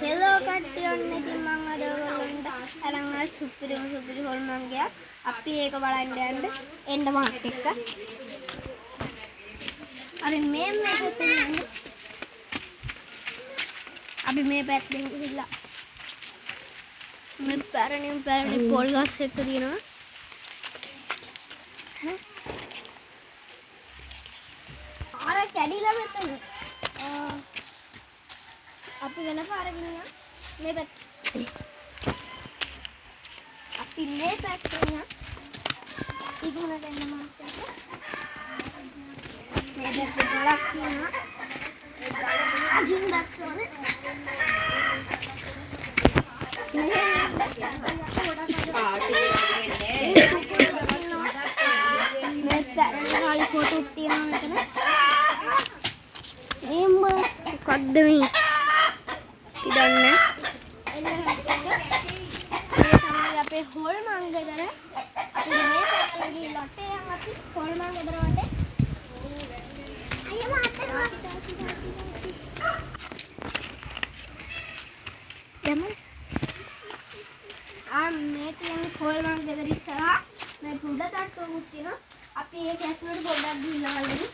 Hello කට්ටිය ඔන්න ඉතින් මම අද ඔයගොල්ලන්ට අරන් ආ සුපිරි හොල්මන්ගේ අපි ඒක බලන්න එන්න මාත් එක්ක. අපි මේ පැත්තෙන් යන්නේ. අපි මේ පැත්තෙන් ගිහිල්ලා මේ පැරණි පොල් ගස් එක තියෙනවා. අර කැඩිලා මෙතන. අපි වෙන පාරකින් යනවා. මේ පැත්තේ. අපි මේ පැත්තෙන් යනවා. ඉක්මනට එන්න මාත් එක්ක. මේ පැත්තේ ගලක් තියෙනවා. ඒ ගල අදින් දැක්කෝනේ. මේ පැරණි කොටුත් තියෙනවා මෙතන. එම්ම මොකද්ද මේ? ඉදන්නේ. තමයි අපේ හොල්මන් ගෙදර. අපි මේ පැත්තට ගිහිල්ලා තේයන් අපි හොල්මන් ගෙදර වටේ. අයියෝ අතන මේ කියන්නේ හොල්මන් ගෙදර ඉස්සරහා මේ පුඩ තට්ටුවකුත් තියෙනවා. අපි ඒක ඇතුළට පොඩ්ඩක් ගිහිල්ලා බලමු.